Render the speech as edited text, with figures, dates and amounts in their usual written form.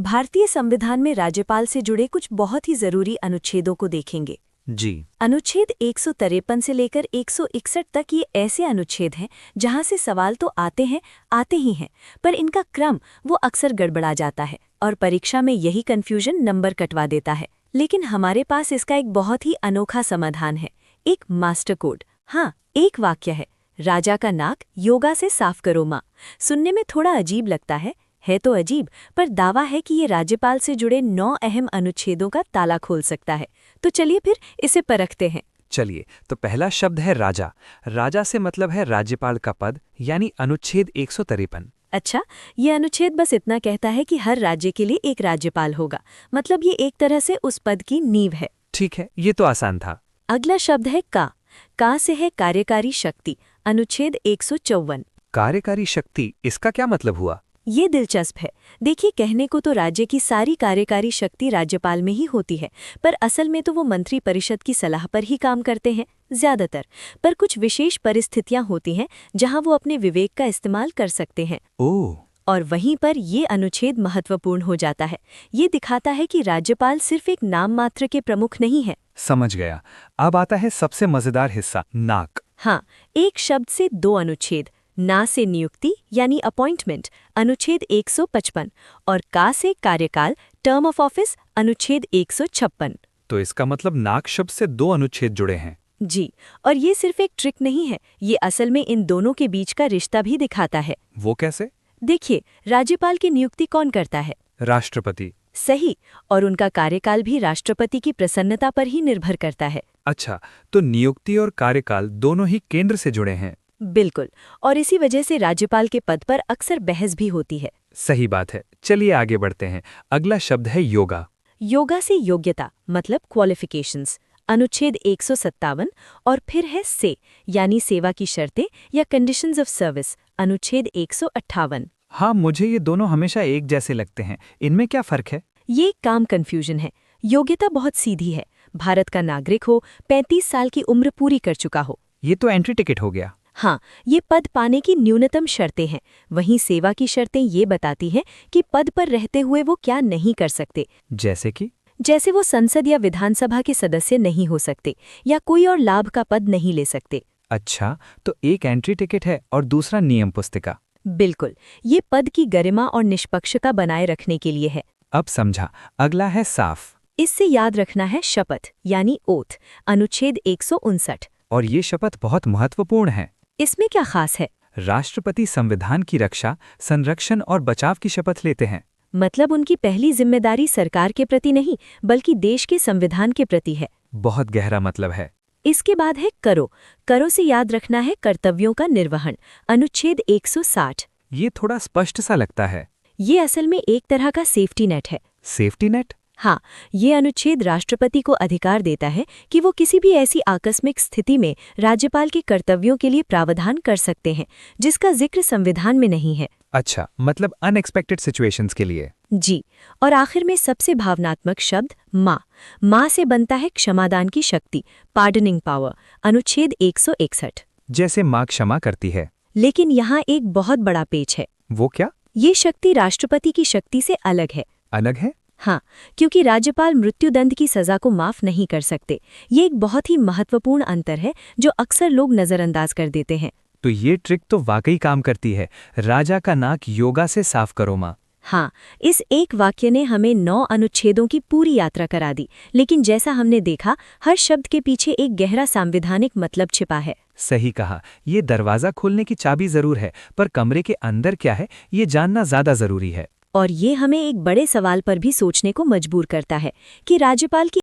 भारतीय संविधान में राज्यपाल से जुड़े कुछ बहुत ही जरूरी अनुच्छेदों को देखेंगे। जी। अनुच्छेद 153 से लेकर 161 तक ये ऐसे अनुच्छेद हैं जहां से सवाल तो आते ही हैं, पर इनका क्रम वो अक्सर गड़बड़ा जाता है और परीक्षा में यही कन्फ्यूजन नंबर कटवा देता है। लेकिन हमारे पास इसका एक बहुत ही अनोखा समाधान है, एक मास्टर कोड। हाँ, एक वाक्य है, राजा का नाक योगा से साफ करो माँ। सुनने में थोड़ा अजीब लगता है तो अजीब, पर दावा है कि ये राज्यपाल से जुड़े 9 अहम अनुच्छेदों का ताला खोल सकता है। तो चलिए फिर इसे परखते हैं। चलिए, तो पहला शब्द है राजा। राजा से मतलब है राज्यपाल का पद, यानी अनुच्छेद 153। अच्छा, ये अनुच्छेद बस इतना कहता है कि हर राज्य के लिए एक राज्यपाल होगा, मतलब ये एक तरह से उस पद की नींव है। ठीक है, ये तो आसान था। अगला शब्द है का से है कार्यकारी शक्ति, अनुच्छेद 154। कार्यकारी शक्ति, इसका क्या मतलब हुआ? ये दिलचस्प है। देखिए, कहने को तो राज्य की सारी कार्यकारी शक्ति राज्यपाल में ही होती है, पर असल में तो वो मंत्री परिषद की सलाह पर ही काम करते हैं ज्यादातर। पर कुछ विशेष परिस्थितियां होती हैं जहां वो अपने विवेक का इस्तेमाल कर सकते हैं। ओह, और वहीं पर ये अनुच्छेद महत्वपूर्ण हो जाता है। ये दिखाता है कि राज्यपाल सिर्फ एक नाम मात्र के प्रमुख नहीं है। समझ गया। अब आता है सबसे मजेदार हिस्सा, नाक। हाँ, एक शब्द से 2 अनुच्छेद, ना से नियुक्ति यानी अपॉइंटमेंट, अनुच्छेद 155, और का से कार्यकाल, टर्म ऑफ ऑफिस, अनुच्छेद 156। तो इसका मतलब नाक शब्द से 2 अनुच्छेद जुड़े हैं। जी, और ये सिर्फ एक ट्रिक नहीं है, ये असल में इन दोनों के बीच का रिश्ता भी दिखाता है। वो कैसे? देखिए, राज्यपाल की नियुक्ति कौन करता है? राष्ट्रपति। सही, और उनका कार्यकाल भी राष्ट्रपति की प्रसन्नता पर ही निर्भर करता है। अच्छा, तो नियुक्ति और कार्यकाल दोनों ही केंद्र से जुड़े हैं। बिल्कुल, और इसी वजह से राज्यपाल के पद पर अक्सर बहस भी होती है। सही बात है। चलिए आगे बढ़ते हैं। अगला शब्द है योगा। योगा से योग्यता मतलब क्वालिफिकेशंस, अनुच्छेद 157, और फिर है से यानी सेवा की शर्तें या कंडीशंस ऑफ सर्विस, अनुच्छेद 158। हाँ, मुझे ये दोनों हमेशा एक जैसे लगते हैं। इनमें क्या फर्क है? ये एक काम कन्फ्यूजन है। योग्यता बहुत सीधी है, भारत का नागरिक हो, 35 साल की उम्र पूरी कर चुका हो। ये तो एंट्री टिकट हो गया। हाँ, ये पद पाने की न्यूनतम शर्तें हैं। वहीं सेवा की शर्तें ये बताती हैं कि पद पर रहते हुए वो क्या नहीं कर सकते। जैसे कि? जैसे वो संसद या विधानसभा के सदस्य नहीं हो सकते या कोई और लाभ का पद नहीं ले सकते। अच्छा, तो एक एंट्री टिकट है और दूसरा नियम पुस्तिका। बिल्कुल, ये पद की गरिमा और निष्पक्षता बनाए रखने के लिए है। अब समझा। अगला है साफ। इससे याद रखना है शपथ यानी ओथ, अनुच्छेद 159। और ये शपथ बहुत महत्वपूर्ण है। इसमें क्या खास है? राष्ट्रपति संविधान की रक्षा, संरक्षण और बचाव की शपथ लेते हैं। मतलब उनकी पहली जिम्मेदारी सरकार के प्रति नहीं, बल्कि देश के संविधान के प्रति है। बहुत गहरा मतलब है। इसके बाद है करो से याद रखना है कर्तव्यों का निर्वहन, अनुच्छेद 160। ये थोड़ा स्पष्ट सा लगता है। ये असल में एक तरह का सेफ्टी नेट है। Safety net? हाँ, ये अनुच्छेद राष्ट्रपति को अधिकार देता है कि वो किसी भी ऐसी आकस्मिक स्थिति में राज्यपाल के कर्तव्यों के लिए प्रावधान कर सकते हैं जिसका जिक्र संविधान में नहीं है। अच्छा, मतलब अनएक्सपेक्टेड सिचुएशंस के लिए। जी, और आखिर में सबसे भावनात्मक शब्द माँ से बनता है क्षमादान की शक्ति, पार्डनिंग पावर, अनुच्छेद 161। जैसे माँ क्षमा करती है। लेकिन यहाँ एक बहुत बड़ा पेच है। वो क्या? ये शक्ति राष्ट्रपति की शक्ति से अलग है। अलग है? हाँ, क्योंकि राज्यपाल मृत्युदंड की सजा को माफ नहीं कर सकते। ये एक बहुत ही महत्वपूर्ण अंतर है जो अक्सर लोग नजरअंदाज कर देते हैं। तो ये ट्रिक तो वाकई काम करती है। राजा का नाक योगा से साफ करो माँ। हाँ, इस एक वाक्य ने हमें 9 अनुच्छेदों की पूरी यात्रा करा दी, लेकिन जैसा हमने देखा, हर शब्द के पीछे एक गहरा संवैधानिक मतलब छिपा है। सही कहा। ये दरवाजा खोलने की चाबी जरूर है, पर कमरे के अंदर क्या है ये जानना ज्यादा जरूरी है। और ये हमें एक बड़े सवाल पर भी सोचने को मजबूर करता है कि राज्यपाल की